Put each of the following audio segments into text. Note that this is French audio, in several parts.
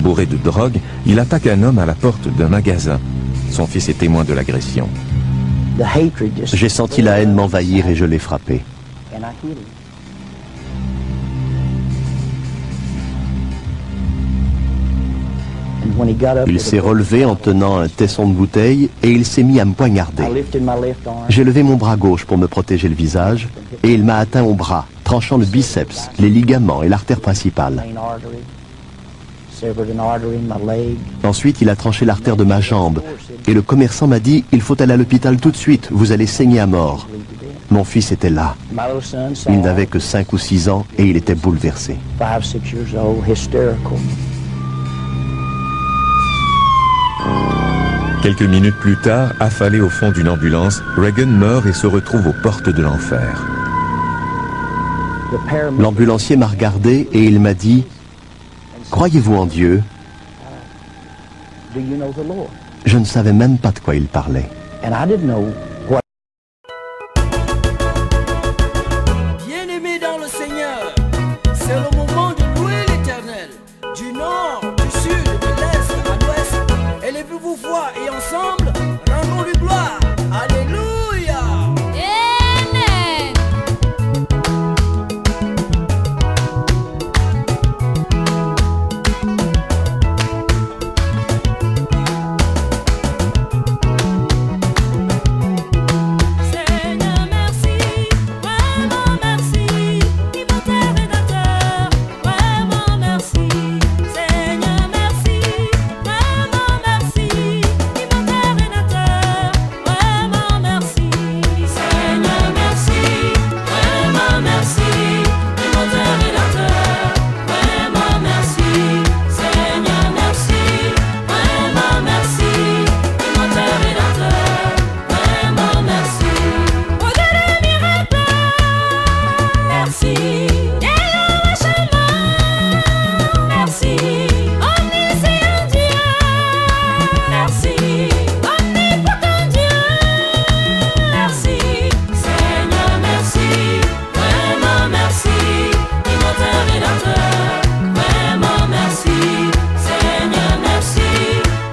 Bourré de drogue, il attaque un homme à la porte d'un magasin. Son fils est témoin de l'agression. J'ai senti la haine m'envahir et je l'ai frappé. Il s'est relevé en tenant un tesson de bouteille et il s'est mis à me poignarder. J'ai levé mon bras gauche pour me protéger le visage et il m'a atteint au bras, tranchant le biceps, les ligaments et l'artère principale. Ensuite, il a tranché l'artère de ma jambe et le commerçant m'a dit « Il faut aller à l'hôpital tout de suite, vous allez saigner à mort ». Mon fils était là. Il n'avait que 5 ou 6 ans et il était bouleversé. Quelques minutes plus tard, affalé au fond d'une ambulance, Reagan meurt et se retrouve aux portes de l'enfer. L'ambulancier m'a regardé et il m'a dit « Croyez-vous en Dieu ?» Je ne savais même pas de quoi il parlait. Bien-aimés dans le Seigneur, c'est le moment de louer l'Éternel. Du nord, du sud, de l'est à l'ouest, élevez-vous voix et ensemble, rendons-lui gloire. Alléluia. Amen. Seigneur, merci, vraiment merci, immortel Rédempteur, vraiment merci. Seigneur, merci, vraiment merci, immortel Rédempteur, vraiment merci. Seigneur, merci, vraiment merci, immortel Rédempteur, vraiment merci. Seigneur, merci, vraiment merci, immortel Rédempteur, vraiment merci. Au Dieu des miracles, merci. Yahweh Shammah, merci. Omniscient Dieu, merci. Omnipotent Dieu, merci. Seigneur, merci, vraiment merci. Immortel Rédempteur, vraiment merci. Seigneur, merci,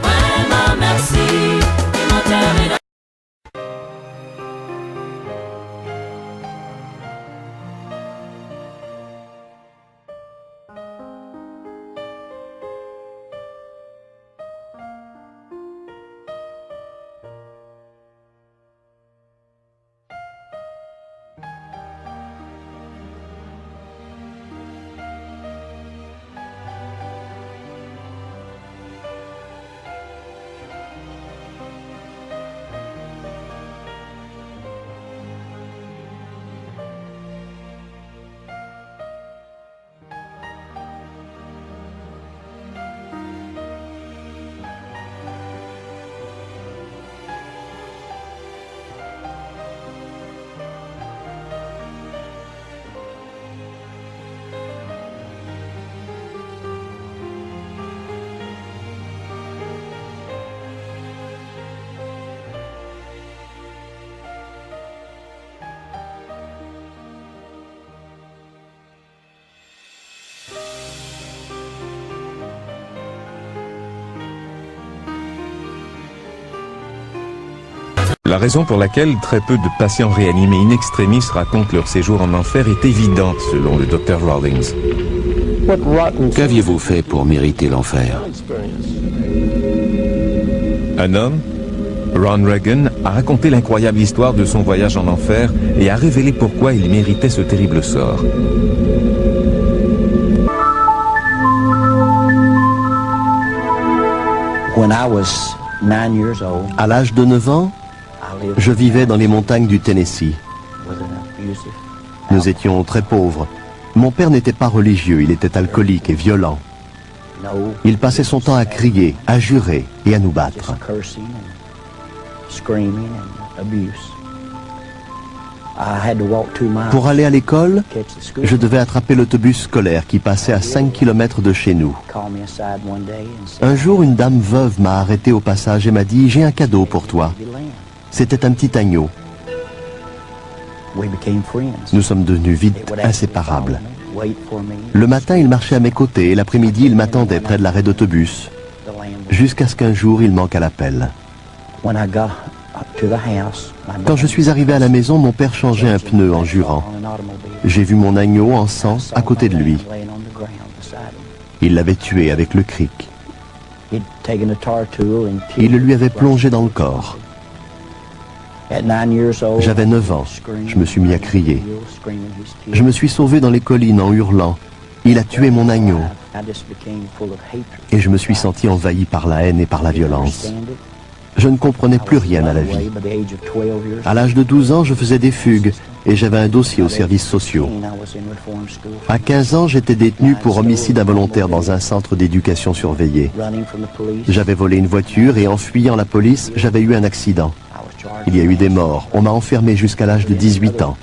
vraiment merci. Immortel Rédempteur. La raison pour laquelle très peu de patients réanimés in extremis racontent leur séjour en enfer est évidente, selon le Dr Rawlings. Qu'aviez-vous fait pour mériter l'enfer? Un homme, Ron Reagan, a raconté l'incroyable histoire de son voyage en enfer et a révélé pourquoi il méritait ce terrible sort. À l'âge de 9 ans, je vivais dans les montagnes du Tennessee. Nous étions très pauvres. Mon père n'était pas religieux, il était alcoolique et violent. Il passait son temps à crier, à jurer et à nous battre. Pour aller à l'école, je devais attraper l'autobus scolaire qui passait à 5 km de chez nous. Un jour, une dame veuve m'a arrêté au passage et m'a dit « J'ai un cadeau pour toi ». C'était un petit agneau. Nous sommes devenus vite inséparables. Le matin, il marchait à mes côtés et l'après-midi, il m'attendait près de l'arrêt d'autobus, jusqu'à ce qu'un jour, il manque à l'appel. Quand je suis arrivé à la maison, mon père changeait un pneu en jurant. J'ai vu mon agneau en sang à côté de lui. Il l'avait tué avec le cric. Il le lui avait plongé dans le corps. J'avais 9 ans. Je me suis mis à crier. Je me suis sauvé dans les collines en hurlant. Il a tué mon agneau. Et je me suis senti envahi par la haine et par la violence. Je ne comprenais plus rien à la vie. À l'âge de 12 ans, je faisais des fugues et j'avais un dossier aux services sociaux. À 15 ans, j'étais détenu pour homicide involontaire dans un centre d'éducation surveillée. J'avais volé une voiture et en fuyant la police, j'avais eu un accident. Il y a eu des morts. On m'a enfermé jusqu'à l'âge de 18 ans.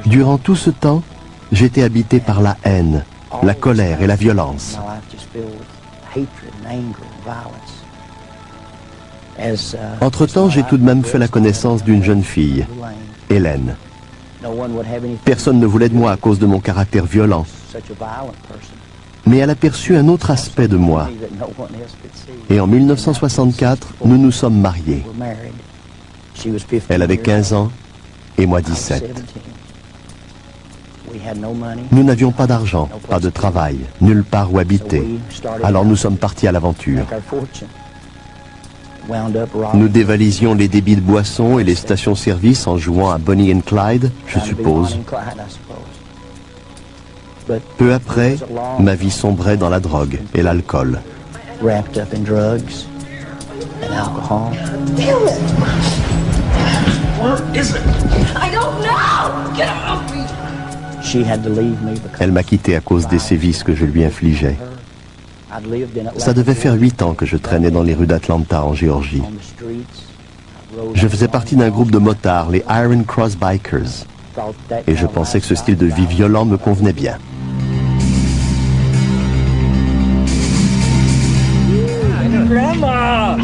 Durant tout ce temps, j'étais habité par la haine, la colère et la violence. Entre-temps, j'ai tout de même fait la connaissance d'une jeune fille, Hélène. Personne ne voulait de moi à cause de mon caractère violent. Mais elle aperçut un autre aspect de moi. Et en 1964, nous nous sommes mariés. Elle avait 15 ans et moi 17. Nous n'avions pas d'argent, pas de travail, nulle part où habiter. Alors nous sommes partis à l'aventure. Nous dévalisions les débits de boissons et les stations-service en jouant à Bonnie and Clyde, je suppose. Peu après, ma vie sombrait dans la drogue et l'alcool. Elle m'a quitté à cause des sévices que je lui infligeais. Ça devait faire 8 ans que je traînais dans les rues d'Atlanta, en Géorgie. Je faisais partie d'un groupe de motards, les Iron Cross Bikers. Et je pensais que ce style de vie violent me convenait bien. Grandma!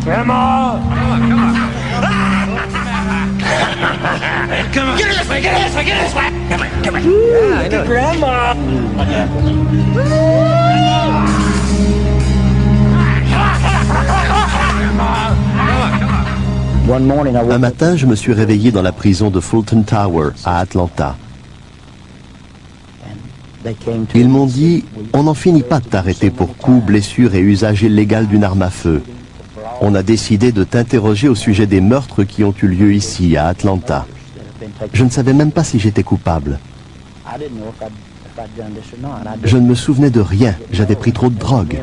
Grandma! Come on! Come on! Get this way! Get this way! Get this way! Come on! Come on! Yeah, I know. Grandma! Un matin, je me suis réveillé dans la prison de Fulton Tower, à Atlanta. Ils m'ont dit, on n'en finit pas de t'arrêter pour coups, blessures et usage illégal d'une arme à feu. On a décidé de t'interroger au sujet des meurtres qui ont eu lieu ici, à Atlanta. Je ne savais même pas si j'étais coupable. Je ne me souvenais de rien, j'avais pris trop de drogue.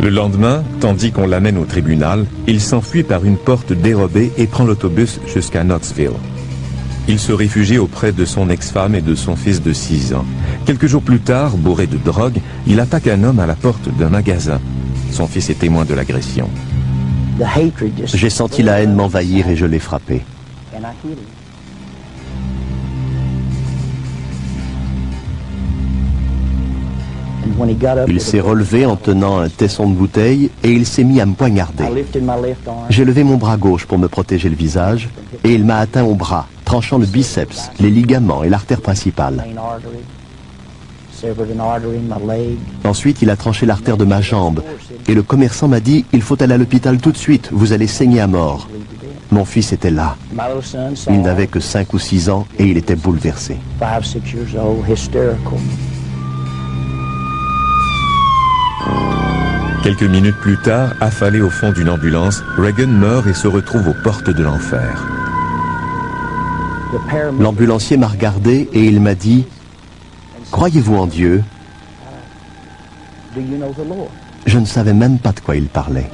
Le lendemain, tandis qu'on l'amène au tribunal, il s'enfuit par une porte dérobée et prend l'autobus jusqu'à Knoxville. Il se réfugie auprès de son ex-femme et de son fils de 6 ans. Quelques jours plus tard, bourré de drogue, il attaque un homme à la porte d'un magasin. Son fils est témoin de l'agression. J'ai senti la haine m'envahir et je l'ai frappé. Il s'est relevé en tenant un tesson de bouteille et il s'est mis à me poignarder. J'ai levé mon bras gauche pour me protéger le visage et il m'a atteint au bras, tranchant le biceps, les ligaments et l'artère principale. Ensuite, il a tranché l'artère de ma jambe et le commerçant m'a dit « Il faut aller à l'hôpital tout de suite, vous allez saigner à mort ». Mon fils était là. Il n'avait que 5 ou 6 ans et il était bouleversé. Quelques minutes plus tard, affalé au fond d'une ambulance, Reagan meurt et se retrouve aux portes de l'enfer. L'ambulancier m'a regardé et il m'a dit « Croyez-vous en Dieu ?» Je ne savais même pas de quoi il parlait.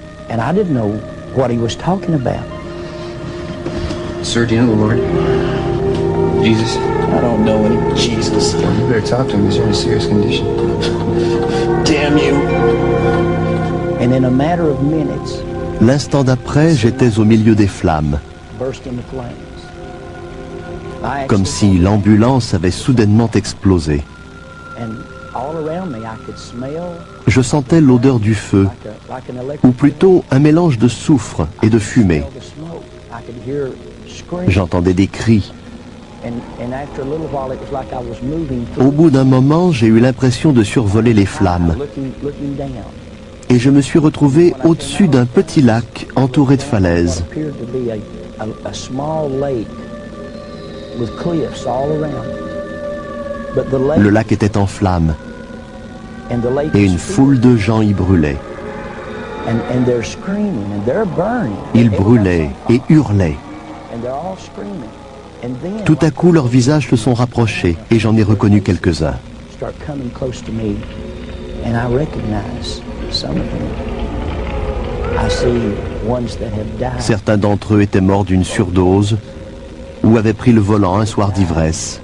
Sir, do you know the Lord? Jesus? I don't know any Jesus. You better talk to him. He's in a serious condition. Damn you! And in a matter of minutes, L'instant d'après, j'étais au milieu des flammes, burst into flames. comme si l'ambulance avait soudainement explosé. And all around me, I could smell Je sentais l'odeur du feu, like an ou plutôt un mélange de soufre et de fumée. J'entendais des cris. Au bout d'un moment, j'ai eu l'impression de survoler les flammes. Et je me suis retrouvé au-dessus d'un petit lac entouré de falaises. Le lac était en flammes et une foule de gens y brûlaient. Ils brûlaient et hurlaient. Tout à coup, leurs visages se sont rapprochés et j'en ai reconnu quelques-uns. Certains d'entre eux étaient morts d'une surdose ou avaient pris le volant un soir d'ivresse.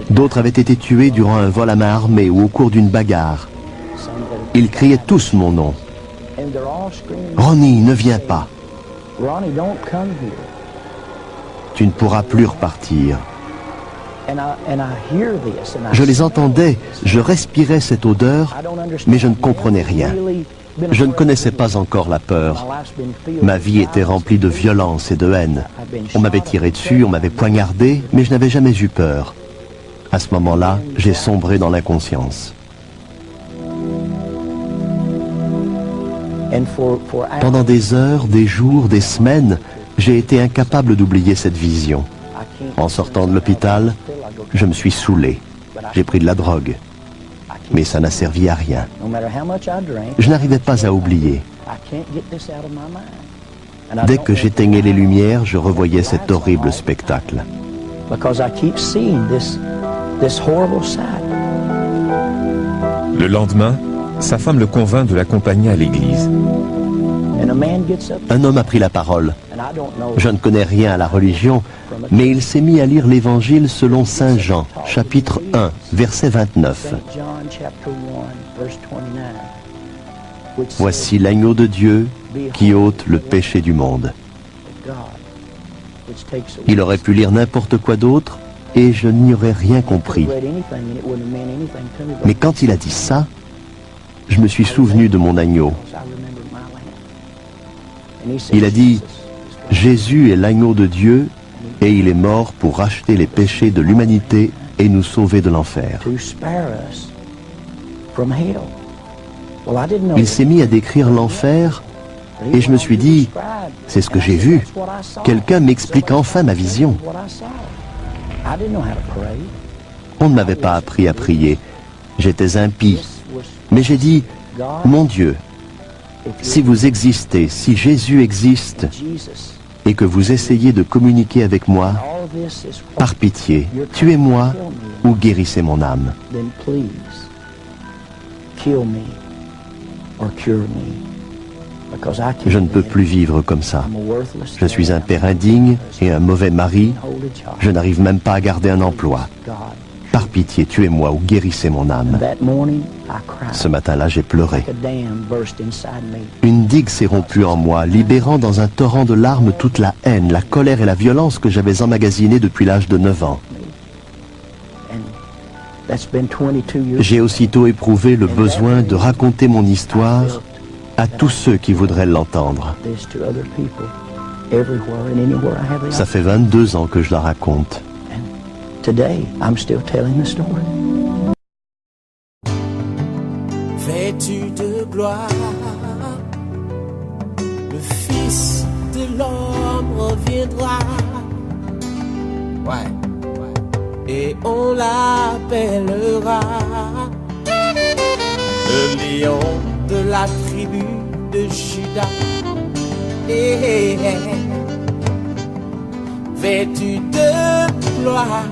D'autres avaient été tués durant un vol à main armée ou au cours d'une bagarre. Ils criaient tous mon nom. Ronnie, ne viens pas. Tu ne pourras plus repartir. Je les entendais, je respirais cette odeur, mais je ne comprenais rien. Je ne connaissais pas encore la peur. Ma vie était remplie de violence et de haine. On m'avait tiré dessus, on m'avait poignardé, mais je n'avais jamais eu peur. À ce moment-là, j'ai sombré dans l'inconscience. Pendant des heures, des jours, des semaines, j'ai été incapable d'oublier cette vision. En sortant de l'hôpital, je me suis saoulé. J'ai pris de la drogue. Mais ça n'a servi à rien. Je n'arrivais pas à oublier. Dès que j'éteignais les lumières, je revoyais cet horrible spectacle. Le lendemain, sa femme le convainc de l'accompagner à l'église. Un homme a pris la parole. Je ne connais rien à la religion, mais il s'est mis à lire l'Évangile selon Saint Jean, chapitre 1, verset 29. Voici l'agneau de Dieu qui ôte le péché du monde. Il aurait pu lire n'importe quoi d'autre et je n'y aurais rien compris. Mais quand il a dit ça, je me suis souvenu de mon agneau. Il a dit, Jésus est l'agneau de Dieu et il est mort pour racheter les péchés de l'humanité et nous sauver de l'enfer. Il s'est mis à décrire l'enfer et je me suis dit, c'est ce que j'ai vu. Quelqu'un m'explique enfin ma vision. On ne m'avait pas appris à prier. J'étais impie. Mais j'ai dit, mon Dieu, si vous existez, si Jésus existe, et que vous essayez de communiquer avec moi, par pitié, tuez-moi ou guérissez mon âme. Je ne peux plus vivre comme ça. Je suis un père indigne et un mauvais mari. Je n'arrive même pas à garder un emploi. Par pitié, tuez-moi ou guérissez mon âme. Ce matin-là, j'ai pleuré. Une digue s'est rompue en moi, libérant dans un torrent de larmes toute la haine, la colère et la violence que j'avais emmagasinée depuis l'âge de 9 ans. J'ai aussitôt éprouvé le besoin de raconter mon histoire à tous ceux qui voudraient l'entendre. Ça fait 22 ans que je la raconte. Today, I'm still telling the story. Vêtu de gloire, le Fils de l'homme reviendra. Ouais. Et on l'appellera le lion de la tribu de Juda. Vêtu de gloire,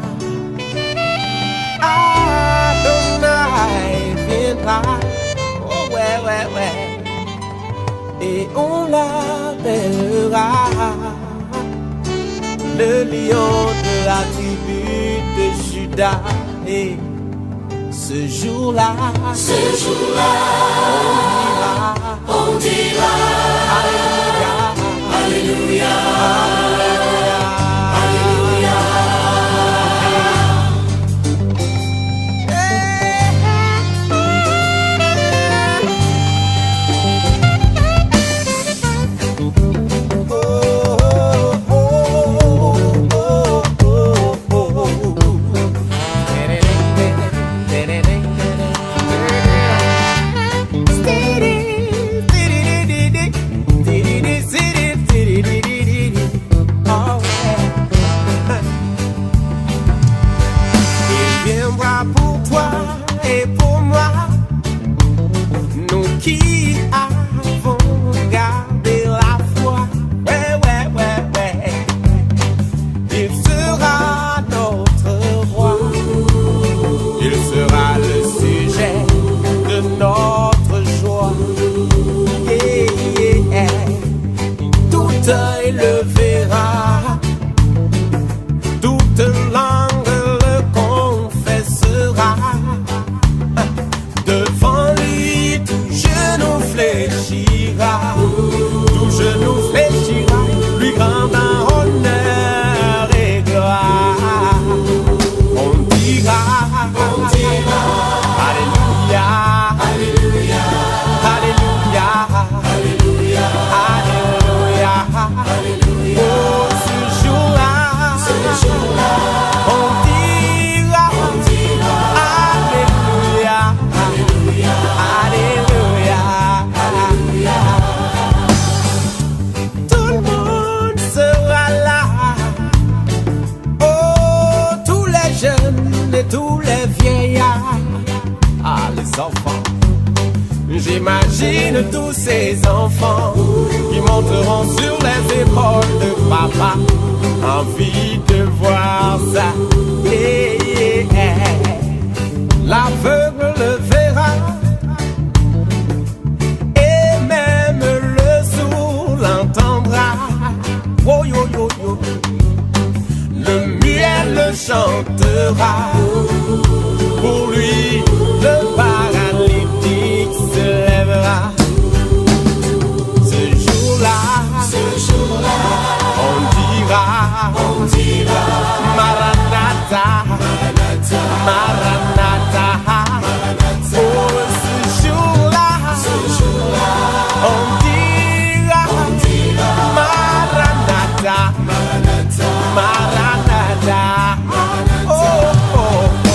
Adonai viendra, oh ouais, et on l'appellera le lion de la tribu de Juda. Et ce jour-là, on dira, Alléluia, Alléluia, Alléluia. jeunes et tous les vieillards. Ah, les enfants. J'imagine tous ces enfants qui monteront sur les épaules de papa. Envie de voir ça. Yeah, yeah. L'aveugle le verra. Et même le sourd l'entendra. Oh yo yo yo. Le muet le chantera.